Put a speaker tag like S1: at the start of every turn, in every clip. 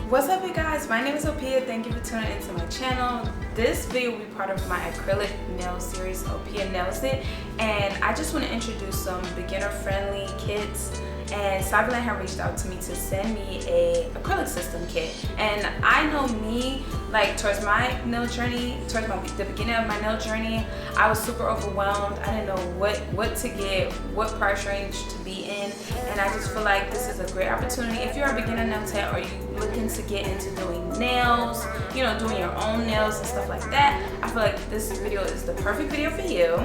S1: What's up, you guys? My name is Opia. Thank you for tuning into my channel. This video will be part of my acrylic nail series, Opia Nails It, and I just want to introduce some beginner-friendly kits. And Saviland had reached out to me to send me a acrylic system kit, and I know me, like towards my nail journey, the beginning of my nail journey, I was super overwhelmed. I didn't know what to get, what price range to be in, and I just feel like this is a great opportunity. If you're a beginner nail tech or you looking to get into doing nails, you know, doing your own nails and stuff like that, I feel like this video is the perfect video for you.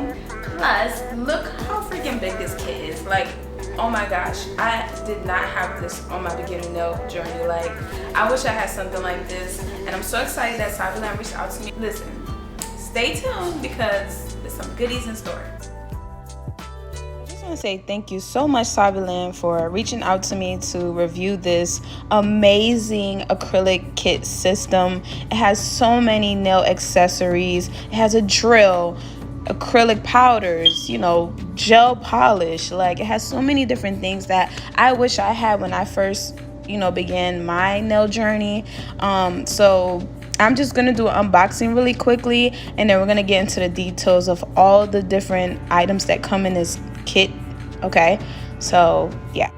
S1: Plus, look how freaking big this kit is. Like, oh my gosh, I did not have this on my beginner nail journey. Like, I wish I had something like this, and I'm so excited that Saviland reached out to me. Listen, stay tuned because there's some goodies in store. I just want to say thank you so much, Saviland, for reaching out to me to review this amazing acrylic kit system. It has so many nail accessories. It has a drill, acrylic powders, you know, gel polish. Like, it has so many different things that I wish I had when I first, you know, began my nail journey. So I'm just gonna do an unboxing really quickly, and then we're gonna get into the details of all the different items that come in this kit. Okay, so yeah.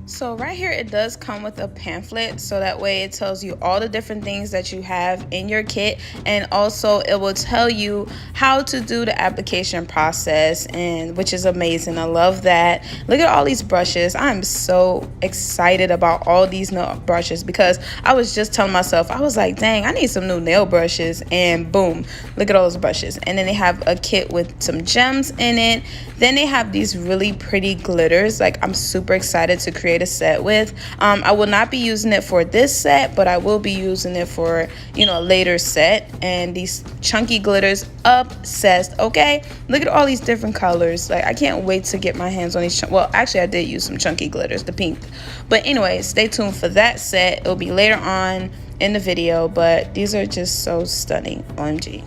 S1: So right here, it does come with a pamphlet, so that way it tells you all the different things that you have in your kit, and also it will tell you how to do the application process, and which is amazing. I love that. Look at all these brushes. I'm so excited about all these nail brushes because I was just telling myself, I was like, dang, I need some new nail brushes, and boom, look at all those brushes. And then they have a kit with some gems in it. Then they have these really pretty glitters. Like, I'm super excited to create a set with. I will not be using it for this set, but I will be using it for, you know, a later set. And these chunky glitters, obsessed. Okay, look at all these different colors. Like, I can't wait to get my hands on these. Well, actually, I did use some chunky glitters, the pink. But anyway, stay tuned for that set. It'll be later on in the video, but these are just so stunning. OMG.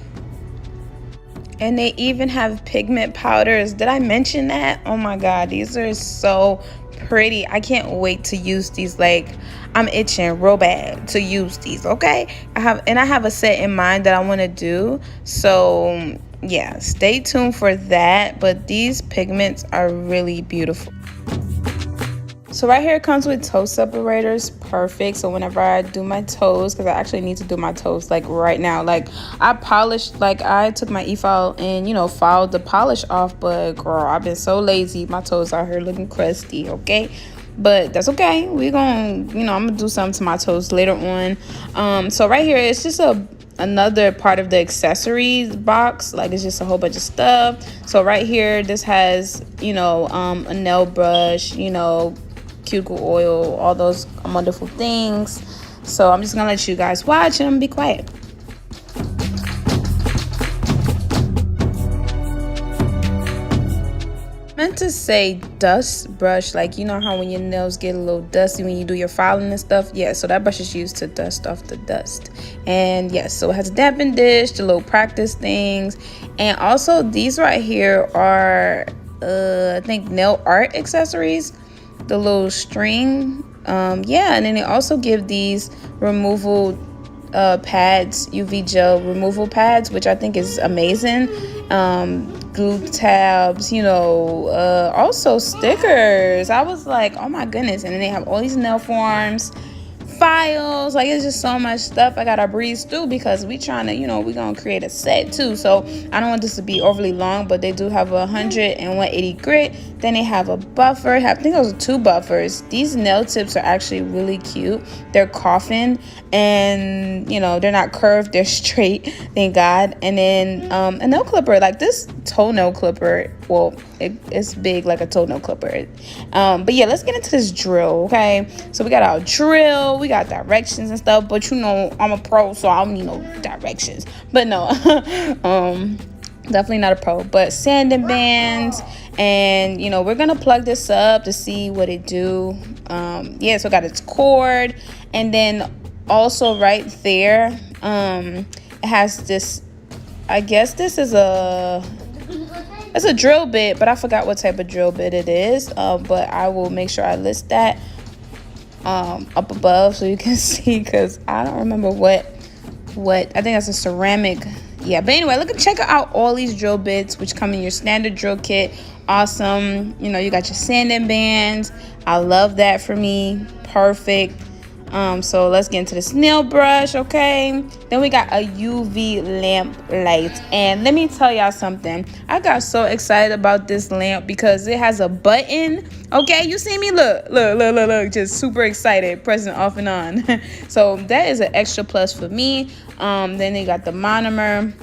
S1: And they even have pigment powders. Did I mention that? Oh my god, these are so pretty. I can't wait to use these. Like, I'm itching real bad to use these. Okay, I have a set in mind that I want to do, so yeah, stay tuned for that. But these pigments are really beautiful. So right here it comes with toe separators. Perfect. So whenever I do my toes, because I actually need to do my toes like right now, like I polished, like I took my e-file and, you know, filed the polish off, but girl, I've been so lazy. My toes out here looking crusty. Okay, but that's okay. We're gonna, you know, I'm gonna do something to my toes later on. So right here it's just another part of the accessories box. Like, it's just a whole bunch of stuff. So right here, this has, you know, a nail brush, you know, cuticle oil, all those wonderful things. So I'm just gonna let you guys watch and I'm gonna be quiet. Meant to say dust brush, like, you know how when your nails get a little dusty when you do your filing and stuff. Yeah, so that brush is used to dust off the dust. And yes, so it has a dampen dish, the little practice things, and also these right here are I think nail art accessories, the little string. Yeah, and then they also give these removal pads, UV gel removal pads, which I think is amazing. Glue tabs, you know, also stickers. I was like, oh my goodness. And then they have all these nail forms, files. Like, it's just so much stuff I gotta breeze through because we trying to, you know, we're gonna create a set too. So I don't want this to be overly long, but they do have 100 and 180 grit. Then they have a buffer. I think those are 2 buffers. These nail tips are actually really cute. They're coffin, and you know, they're not curved, they're straight, thank God. And then a nail clipper, like this toenail clipper. Well, it's big like a toenail clipper. But yeah, let's get into this drill. Okay, so we got our drill, we got directions and stuff, but you know, I'm a pro, so I don't need no directions. But no, definitely not a pro. But sanding bands, and you know, we're gonna plug this up to see what it do. Yeah, so it got its cord, and then also right there, it has this, I guess this is it's a drill bit, but I forgot what type of drill bit it is. But I will make sure I list that. up above so you can see, because I don't remember what I think that's a ceramic. Yeah, but anyway, check out all these drill bits which come in your standard drill kit. Awesome. You know, you got your sanding bands. I love that for me. Perfect. So let's get into this nail brush. Okay, then we got a UV lamp light, and let me tell y'all something. I got so excited about this lamp because it has a button. Okay, you see me? Look, just super excited, pressing off and on. So that is an extra plus for me. Then they got the monomer,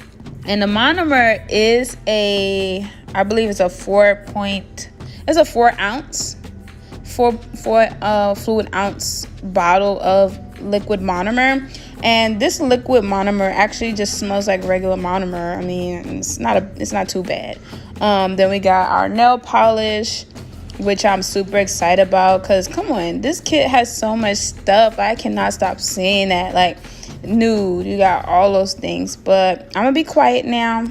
S1: and the monomer is I believe it's a 4 ounce fluid ounce bottle of liquid monomer. And this liquid monomer actually just smells like regular monomer. I mean, it's not too bad. Then we got our nail polish, which I'm super excited about, because come on, this kit has so much stuff. I cannot stop saying that. Like, nude, you got all those things. But I'm gonna be quiet now.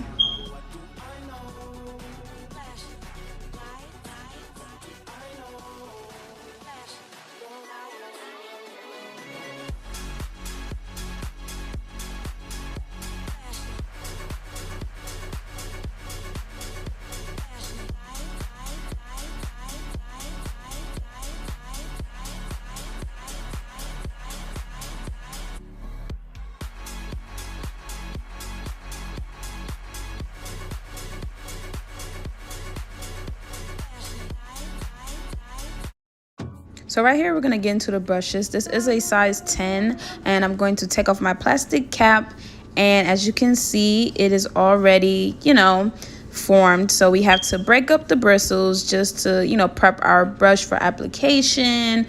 S1: So right here, we're going to get into the brushes. This is a size 10, and I'm going to take off my plastic cap. And as you can see, it is already, you know, formed. So we have to break up the bristles just to, you know, prep our brush for application.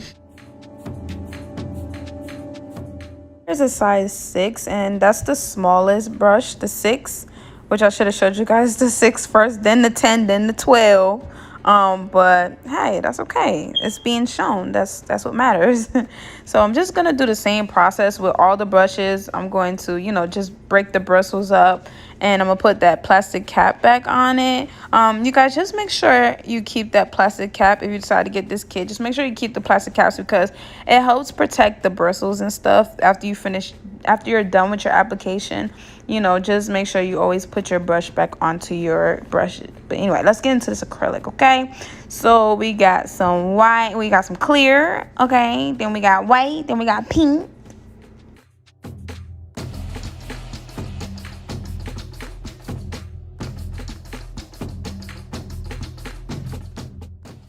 S1: Here's a size 6, and that's the smallest brush, the 6, which I should have showed you guys the 6 first, then the 10, then the 12. But hey, that's okay. It's being shown. That's what matters. So I'm just gonna do the same process with all the brushes. I'm going to, you know, just break the bristles up, and I'm gonna put that plastic cap back on it. You guys, just make sure you keep that plastic cap. If you decide to get this kit, just make sure you keep the plastic caps, because it helps protect the bristles and stuff after you're done with your application. You know, just make sure you always put your brush back onto your brush. But anyway, let's get into this acrylic. Okay, so we got some white, we got some clear, okay, then we got white, then we got pink.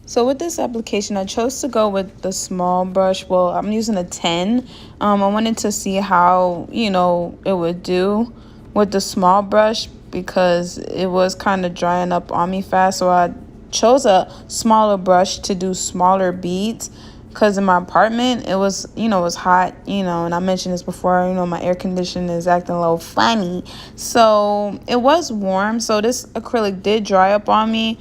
S1: So with this application, I chose to go with the small brush. Well, I'm using a 10. I wanted to see how, you know, it would do with the small brush, because it was kind of drying up on me fast. So I chose a smaller brush to do smaller beads, because in my apartment it was, you know, it was hot, you know, and I mentioned this before, you know, my air conditioner is acting a little funny, so it was warm. So this acrylic did dry up on me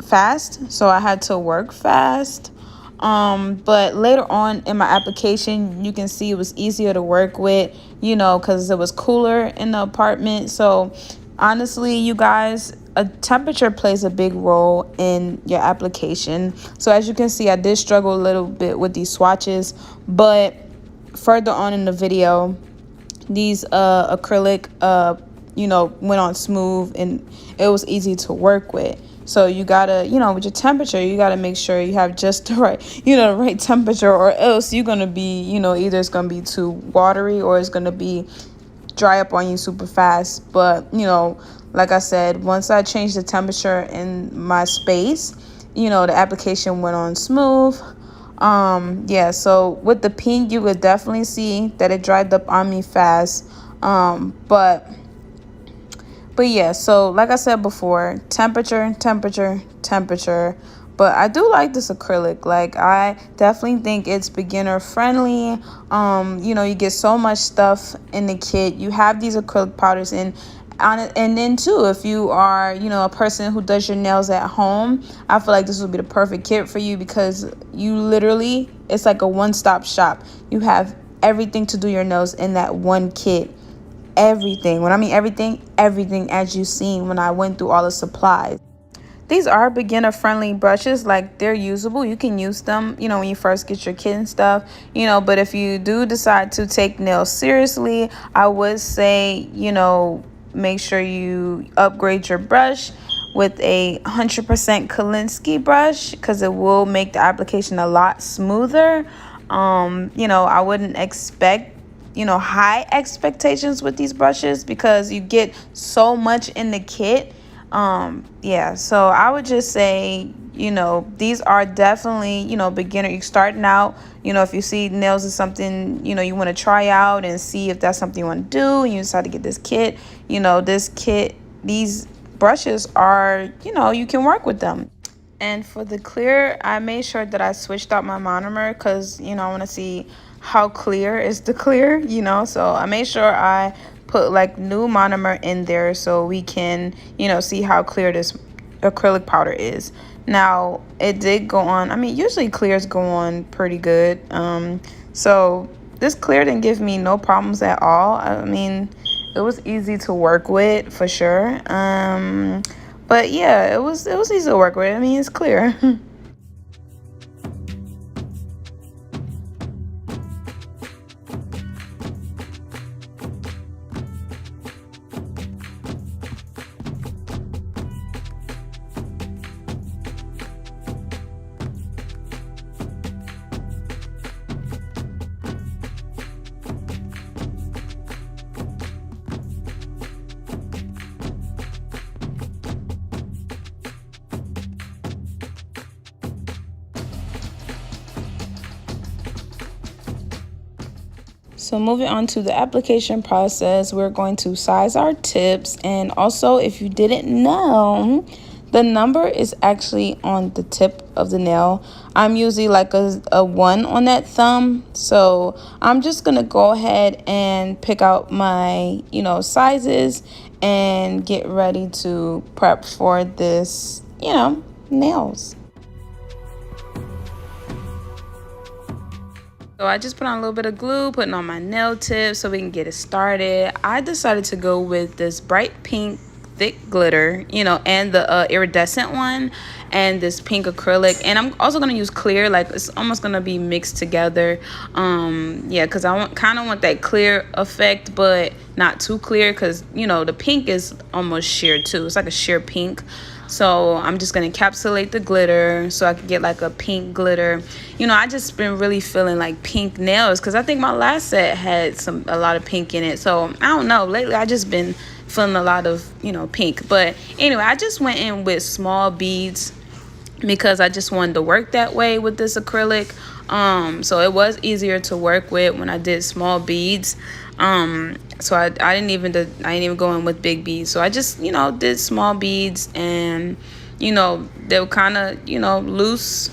S1: fast, so I had to work fast. But later on in my application, you can see it was easier to work with, you know, because it was cooler in the apartment. So honestly, you guys, a temperature plays a big role in your application. So as you can see, I did struggle a little bit with these swatches, but further on in the video, these acrylic you know, went on smooth, and it was easy to work with. So you gotta, you know, with your temperature, you gotta make sure you have just the right, you know, the right temperature, or else you're gonna be, you know, either it's gonna be too watery or it's gonna be dry up on you super fast. But, you know, like I said, once I changed the temperature in my space, you know, the application went on smooth. Yeah, so with the pink, you could definitely see that it dried up on me fast. But yeah, so like I said before, temperature. But I do like this acrylic. Like, I definitely think it's beginner friendly. You know, you get so much stuff in the kit. You have these acrylic powders in on it, and then too, if you are, you know, a person who does your nails at home, I feel like this would be the perfect kit for you, because you literally, it's like a one-stop shop. You have everything to do your nails in that one kit. Everything. When I mean everything, as you've seen when I went through all the supplies. these are beginner friendly brushes. Like, they're usable. You can use them, you know, when you first get your kit and stuff, you know. But if you do decide to take nails seriously, I would say, you know, make sure you upgrade your brush with a 100% Kolinsky brush, because it will make the application a lot smoother. You know, I wouldn't expect, you know, high expectations with these brushes because you get so much in the kit. Yeah, so I would just say, you know, these are definitely, you know, beginner. You're starting out, you know, if you see nails is something, you know, you want to try out and see if that's something you want to do, and you decide to get this kit, you know, this kit, these brushes are, you know, you can work with them. And for the clear, I made sure that I switched out my monomer because, you know, I want to see how clear is the clear, you know. So I made sure I put like new monomer in there so we can, you know, see how clear this acrylic powder is. Now, it did go on. I mean, usually clears go on pretty good. So this clear didn't give me no problems at all. I mean, it was easy to work with for sure. But yeah, it was easy to work with. I mean, it's clear. So moving on to the application process, we're going to size our tips. And also, if you didn't know, the number is actually on the tip of the nail. I'm usually like a 1 on that thumb. So I'm just going to go ahead and pick out my, you know, sizes and get ready to prep for this, you know, nails. So I just put on a little bit of glue, putting on my nail tips so we can get it started. I decided to go with this bright pink thick glitter, you know, and the iridescent one, and this pink acrylic. And I'm also going to use clear, like it's almost going to be mixed together. Yeah, because I kind of want that clear effect, but not too clear, because, you know, the pink is almost sheer too. It's like a sheer pink. So I'm just going to encapsulate the glitter so I can get like a pink glitter. You know, I just been really feeling like pink nails because I think my last set had a lot of pink in it. So I don't know, lately I just been feeling a lot of, you know, pink. But anyway, I just went in with small beads because I just wanted to work that way with this acrylic. So it was easier to work with when I did small beads. So I didn't even go in with big beads. So I just, you know, did small beads, and, you know, they were kind of, you know, loose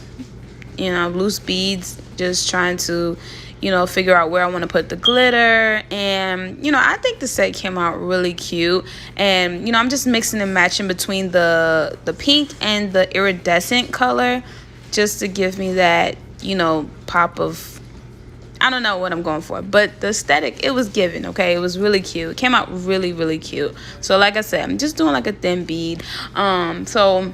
S1: beads, just trying to, you know, figure out where I want to put the glitter. And, you know, I think the set came out really cute. And, you know, I'm just mixing and matching between the pink and the iridescent color just to give me that, you know, pop of, I don't know what I'm going for, but the aesthetic, it was given, okay? It was really cute. It came out really, really cute. So like I said, I'm just doing like a thin bead. So,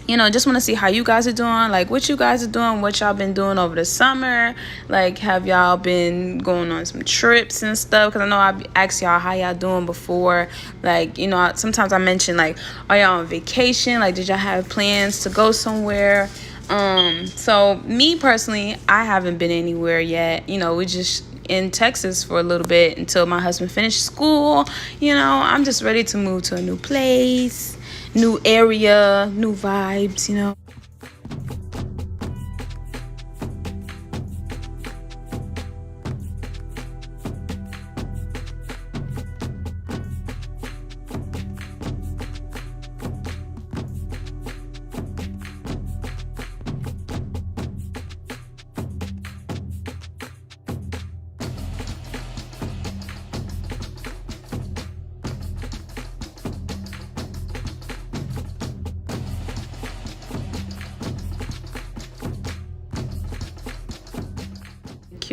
S1: you know, just want to see how you guys are doing, like what you guys are doing, what y'all been doing over the summer. Like, have y'all been going on some trips and stuff? Because I know I asked y'all how y'all doing before. Like, you know, sometimes I mention, like, are y'all on vacation? Like, did y'all have plans to go somewhere? So me personally, I haven't been anywhere yet. You know, we just in Texas for a little bit until my husband finished school. You know, I'm just ready to move to a new place, new area, new vibes, you know.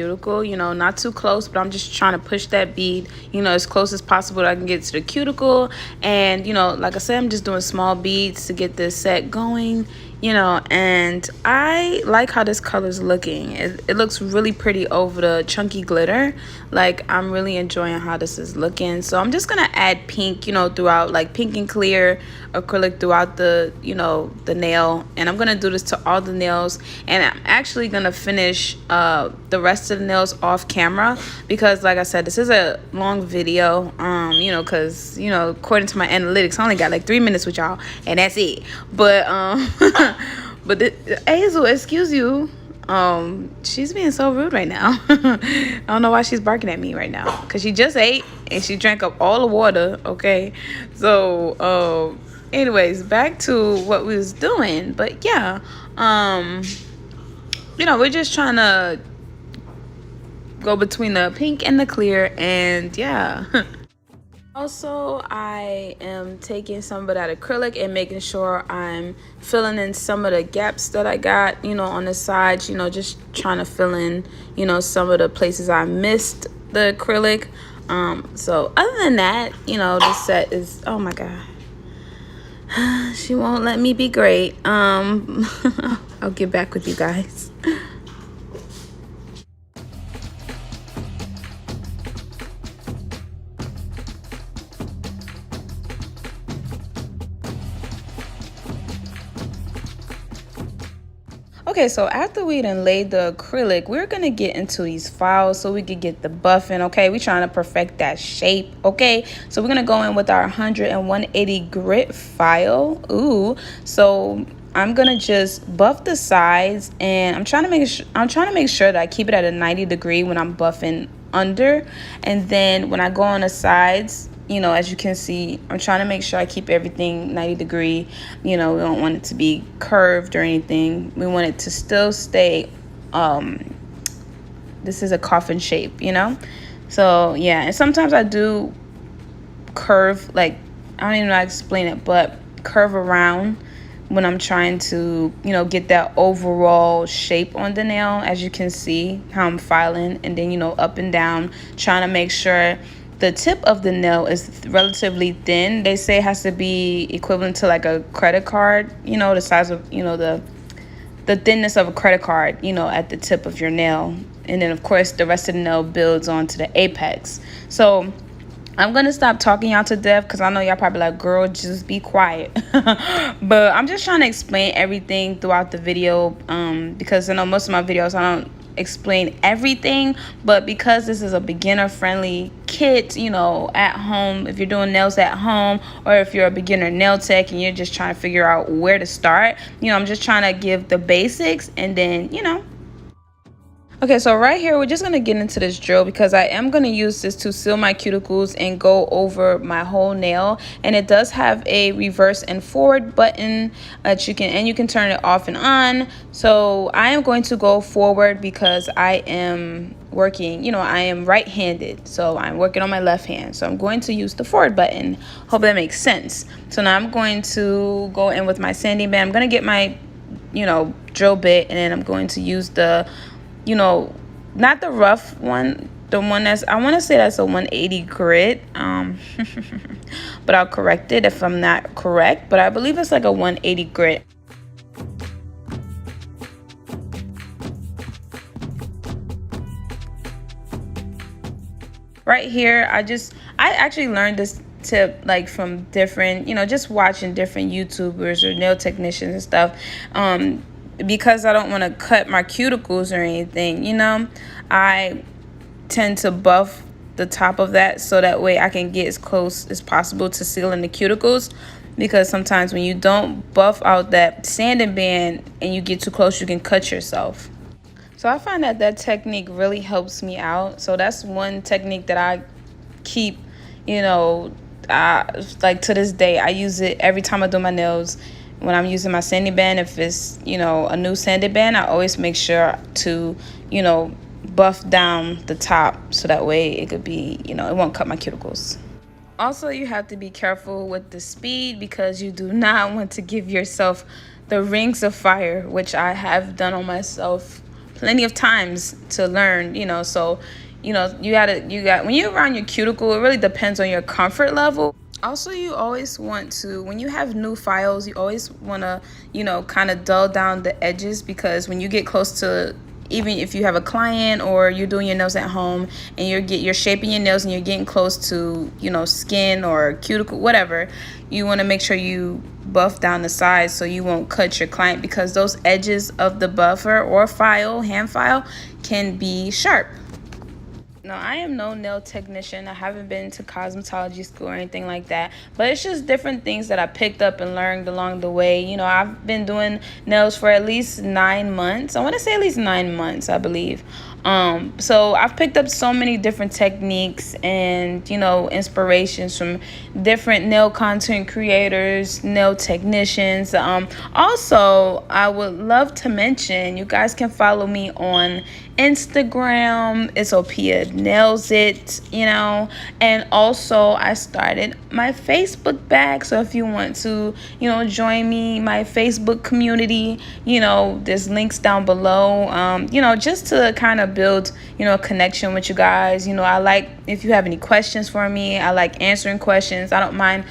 S1: cuticle, you know, not too close, but I'm just trying to push that bead, you know, as close as possible that I can get to the cuticle. And, you know, like I said, I'm just doing small beads to get this set going, you know. And I like how this color is looking. It looks really pretty over the chunky glitter. Like, I'm really enjoying how this is looking. So I'm just gonna add pink, you know, throughout, like pink and clear acrylic throughout the, you know, the nail. And I'm gonna do this to all the nails, and I'm actually gonna finish the rest of the nails off camera, because like I said, this is a long video, you know, because, you know, according to my analytics, I only got like 3 minutes with y'all, and that's it. But but Hazel, excuse you, she's being so rude right now. I don't know why she's barking at me right now, because she just ate and she drank up all the water. Okay, so anyways, back to what we was doing. But yeah, you know, we're just trying to go between the pink and the clear, and yeah. Also, I am taking some of that acrylic and making sure I'm filling in some of the gaps that I got, you know, on the sides, you know, just trying to fill in, you know, some of the places I missed the acrylic. So other than that, you know, the set is, oh my God, she won't let me be great. I'll get back with you guys. Okay, so after we done laid the acrylic, we're gonna get into these files so we could get the buffing. Okay, we're trying to perfect that shape. Okay, so we're gonna go in with our 100 and 180 grit file. Ooh, so I'm gonna just buff the sides, and I'm trying to make sure that I keep it at a 90 degree when I'm buffing under, and then when I go on the sides, you know, as you can see, I'm trying to make sure I keep everything 90 degree. You know, we don't want it to be curved or anything. We want it to still stay, this is a coffin shape, you know? So yeah, and sometimes I do curve, like, I don't even know how to explain it, but curve around when I'm trying to, you know, get that overall shape on the nail. As you can see how I'm filing, and then, you know, up and down, trying to make sure the tip of the nail is relatively thin. They say it has to be equivalent to like a credit card, you know, the size of, you know, the thinness of a credit card, you know, at the tip of your nail. And then of course the rest of the nail builds onto the apex. So I'm gonna stop talking y'all to death, because I know y'all probably like, girl, just be quiet. But I'm just trying to explain everything throughout the video, because I know most of my videos I don't explain everything, but because this is a beginner friendly kit, you know, at home, if you're doing nails at home, or if you're a beginner nail tech and you're just trying to figure out where to start, you know, I'm just trying to give the basics, and then, you know. Okay, so right here, we're just going to get into this drill, because I am going to use this to seal my cuticles and go over my whole nail. And it does have a reverse and forward button that you can turn it off and on. So I am going to go forward because I am working, you know, I am right-handed, so I'm working on my left hand. So I'm going to use the forward button. Hope that makes sense. So now I'm going to go in with my sanding band. I'm going to get my, you know, drill bit, and then I'm going to use the, you know, not the rough one, the one that's, I want to say that's a 180 grit, but I'll correct it if I'm not correct, but I believe it's like a 180 grit. Right here, I actually learned this tip like from different, you know, just watching different YouTubers or nail technicians and stuff, because I don't want to cut my cuticles or anything, you know. I tend to buff the top of that so that way I can get as close as possible to sealing the cuticles, because sometimes when you don't buff out that sanding band and you get too close, you can cut yourself. So I find that that technique really helps me out. So that's one technique that I keep, you know, like to this day. I use it every time I do my nails. When I'm using my sanding band, if it's, you know, a new sanding band, I always make sure to, you know, buff down the top so that way it could be, you know, it won't cut my cuticles. Also, you have to be careful with the speed, because you do not want to give yourself the rings of fire, which I have done on myself plenty of times to learn, so you got when you're around your cuticle, it really depends on your comfort level. Also, you always want to, when you have new files, you always want to, kind of dull down the edges, because when you get close to, even if you have a client or you're doing your nails at home and you're shaping your nails and you're getting close to, skin or cuticle, whatever, you want to make sure you buff down the sides so you won't cut your client, because those edges of the buffer or hand file can be sharp. No, I am no nail technician. I haven't been to cosmetology school or anything like that. But it's just different things that I picked up and learned along the way. I've been doing nails for at least 9 months. I want to say at least 9 months, I believe. So I've picked up so many different techniques and, inspirations from different nail content creators, nail technicians. Also, I would love to mention, you guys can follow me on Instagram. It's Opia Nails It, and also I started my Facebook bag. So if you want to, join me, my Facebook community, there's links down below, just to kind of build, a connection with you guys. I like, if you have any questions for me, I like answering questions. I don't mind,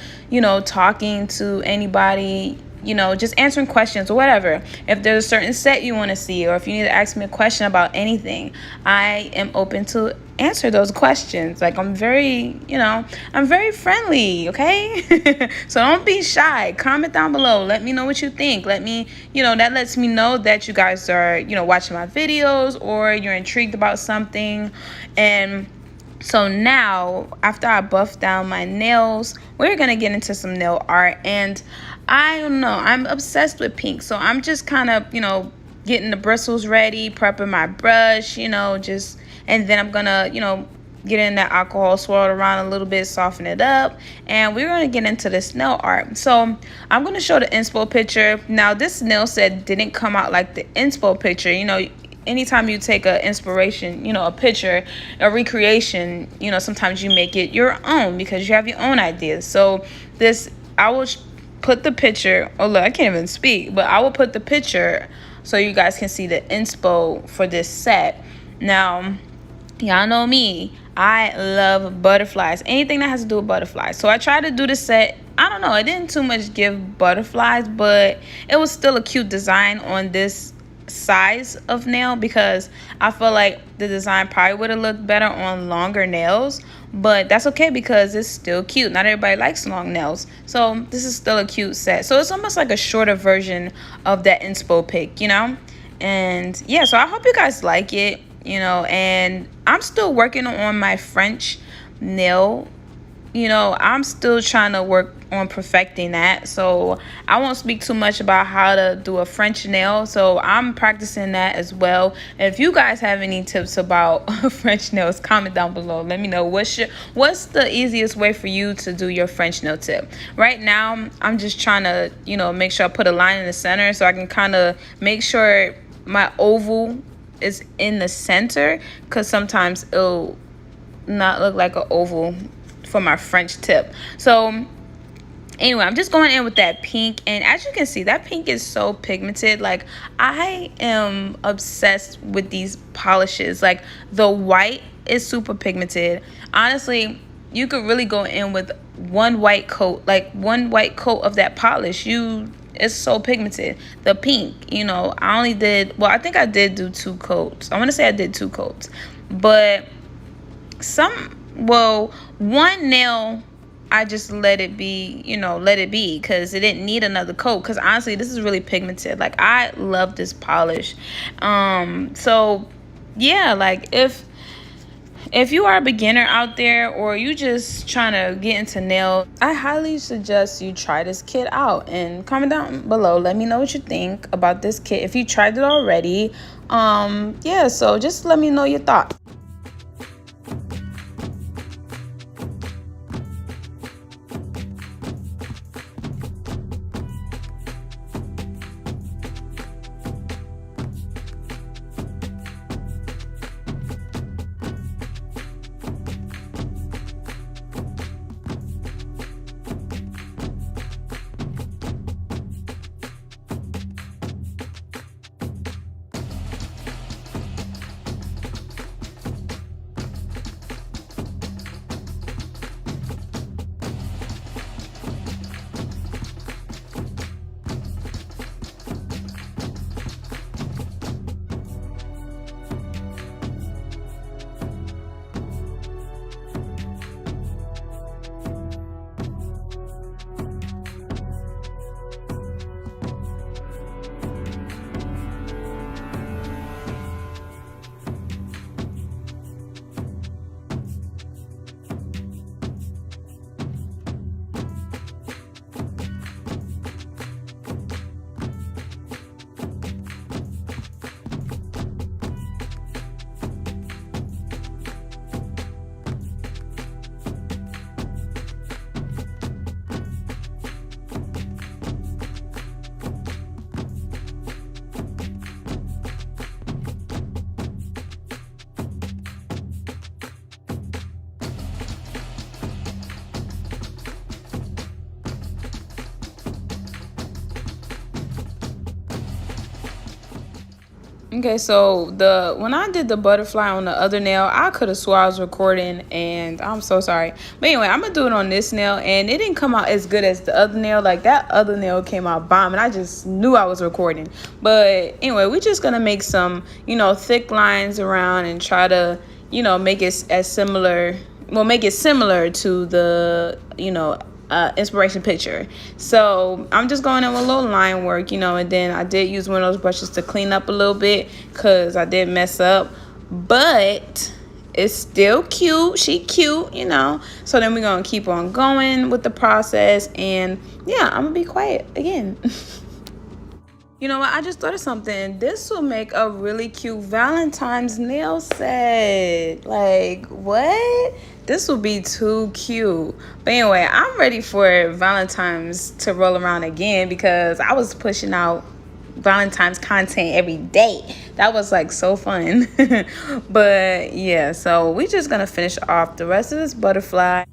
S1: talking to anybody, just answering questions or whatever. If there's a certain set you want to see, or if you need to ask me a question about anything, I am open to answer those questions. Like, I'm very friendly, okay? So don't be shy. Comment down below. Let me know what you think. Let me, that lets me know that you guys are, watching my videos, or you're intrigued about something. And so now, after I buff down my nails, we're going to get into some nail art. And I don't know, I'm obsessed with pink. So I'm just kind of, getting the bristles ready, prepping my brush, and then I'm going to, get in that alcohol, swirl it around a little bit, soften it up. And we're going to get into this nail art. So I'm going to show the inspo picture. Now, this nail set didn't come out like the inspo picture. Anytime you take a inspiration, a picture, a recreation, sometimes you make it your own because you have your own ideas. So I will put the picture, oh look, I can't even speak, but I will put the picture so you guys can see the inspo for this set. Now, y'all know me, I love butterflies, anything that has to do with butterflies. So I tried to do the set. I don't know, it didn't too much give butterflies, but it was still a cute design on this size of nail, because I feel like the design probably would have looked better on longer nails, but that's okay because it's still cute. Not everybody likes long nails, so this is still a cute set. So it's almost like a shorter version of that inspo pic, and yeah, so I hope you guys like it, and I'm still working on my French nail. I'm still trying to work on perfecting that, so I won't speak too much about how to do a French nail. So I'm practicing that as well. And if you guys have any tips about French nails, comment down below. Let me know what's the easiest way for you to do your French nail tip. Right now, I'm just trying to, make sure I put a line in the center so I can kind of make sure my oval is in the center, because sometimes it'll not look like an oval for my French tip. So anyway, I'm just going in with that pink, and as you can see, that pink is so pigmented. Like, I am obsessed with these polishes. Like, the white is super pigmented. Honestly, you could really go in with one white coat of that polish. It's so pigmented. The pink, I think I did do 2 coats. I want to say I did 2 coats, but one nail I just let it be because it didn't need another coat, because honestly, this is really pigmented. Like, I love this polish. So yeah, like, if you are a beginner out there, or you just trying to get into nails, I highly suggest you try this kit out, and comment down below. Let me know what you think about this kit if you tried it already. Yeah, so just let me know your thoughts. Okay, so when I did the butterfly on the other nail, I could have swore I was recording, and I'm so sorry. But anyway, I'm gonna do it on this nail, and it didn't come out as good as the other nail. Like, that other nail came out bomb, and I just knew I was recording. But anyway, we're just gonna make some, thick lines around and try to, make it as similar. Well, make it similar to the, inspiration picture. So I'm just going in with a little line work, and then I did use one of those brushes to clean up a little bit because I did mess up, but it's still cute. She cute, so then we're gonna keep on going with the process, and yeah, I'm gonna be quiet again. You know what? I just thought of something. This will make a really cute Valentine's nail set. Like, what? This will be too cute. But anyway, I'm ready for Valentine's to roll around again because I was pushing out Valentine's content every day. That was like so fun. But yeah, so we're just gonna finish off the rest of this butterfly.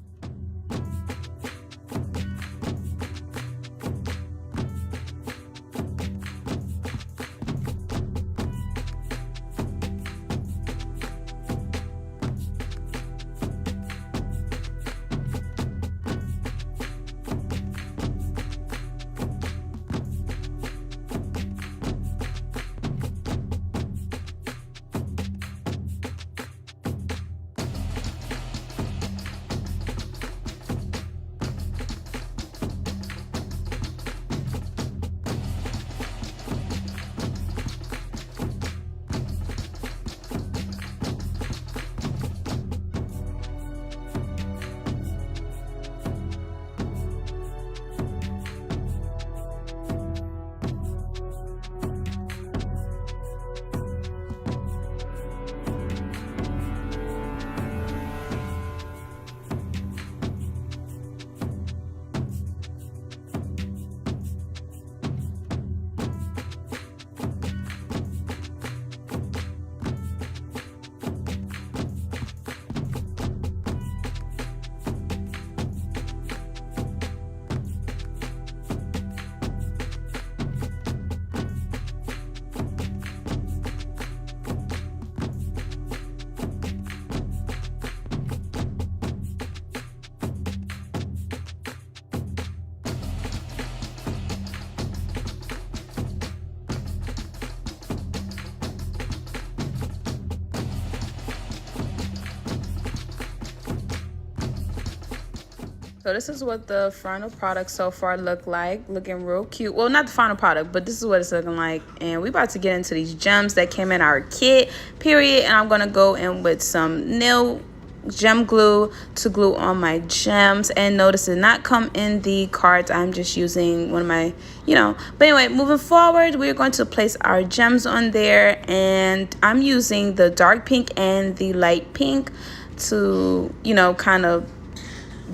S1: So this is what the final product so far look like. Looking real cute. Well, not the final product, but this is what it's looking like. And we about to get into these gems that came in our kit, period. And I'm going to go in with some nail gem glue to glue on my gems. And notice it did not come in the cards. I'm just using one of my, But anyway, moving forward, we're going to place our gems on there. And I'm using the dark pink and the light pink to, kind of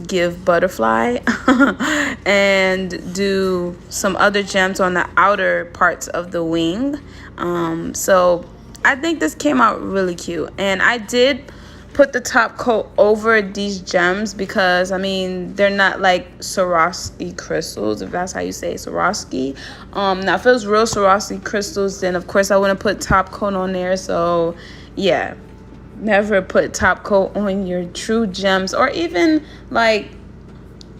S1: give butterfly and do some other gems on the outer parts of the wing. So I think this came out really cute, and I did put the top coat over these gems because they're not like Swarovski crystals, if that's how you say it, Swarovski. Now if it was real Swarovski crystals, then of course I wouldn't put top coat on there. So yeah, never put top coat on your true gems, or even like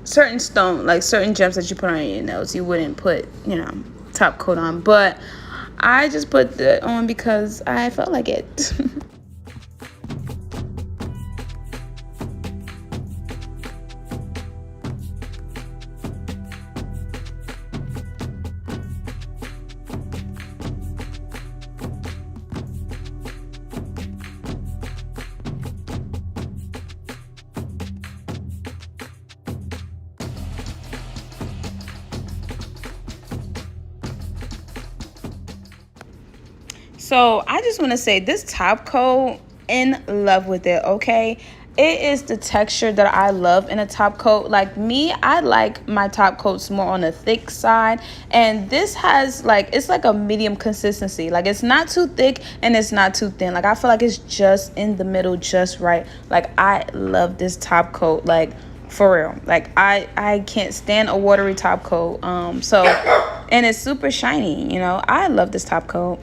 S1: certain gems that you put on your nails, you wouldn't put top coat on. But I just put that on because I felt like it. So I just want to say this top coat, in love with it, okay? It is the texture that I love in a top coat. Like me, I like my top coats more on the thick side, and this has it's like a medium consistency. Like it's not too thick and it's not too thin. Like I feel like it's just in the middle, just right. Like I love this top coat, like for real. Like I can't stand a watery top coat. And it's super shiny, I love this top coat.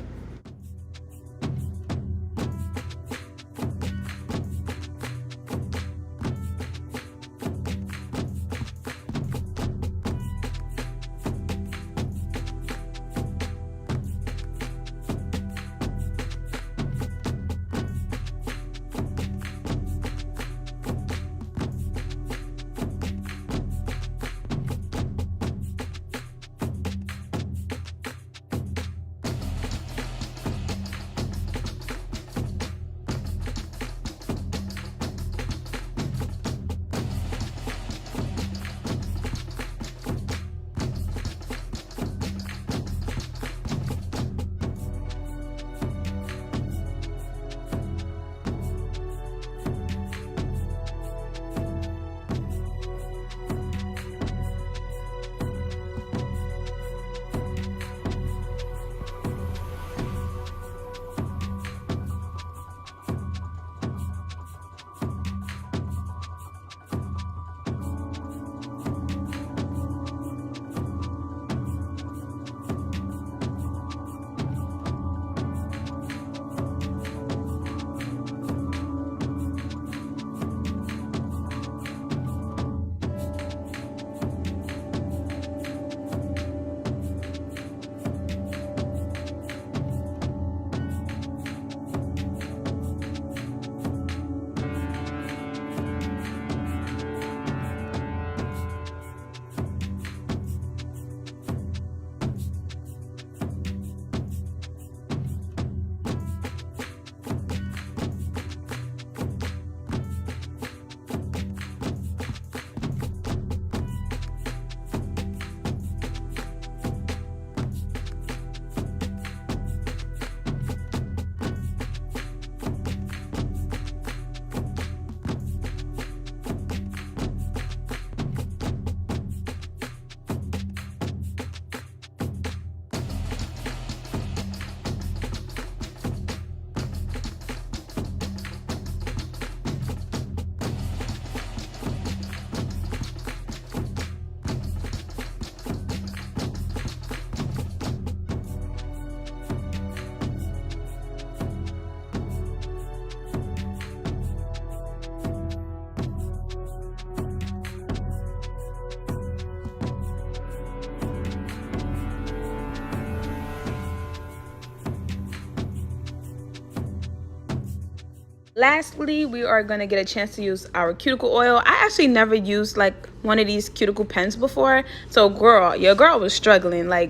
S1: Lastly, we are going to get a chance to use our cuticle oil. I actually never used like one of these cuticle pens before. So girl, your girl was struggling like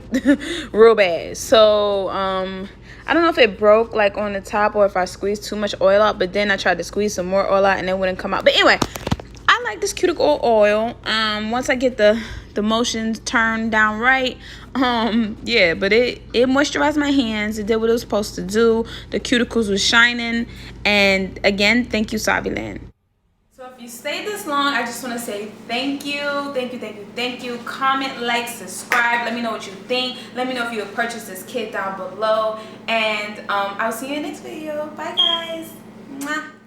S1: real bad. So I don't know if it broke like on the top or if I squeezed too much oil out, but then I tried to squeeze some more oil out and it wouldn't come out. But anyway, I like this cuticle oil. Once I get the motions turned down right, yeah, but it moisturized my hands. It did what it was supposed to do. The cuticles was shining. And again, thank you, Saviland. So if you stayed this long, I just want to say thank you, thank you, thank you, thank you. Comment, like, subscribe. Let me know what you think. Let me know if you have purchased this kit down below. And I'll see you in the next video. Bye, guys. Mwah.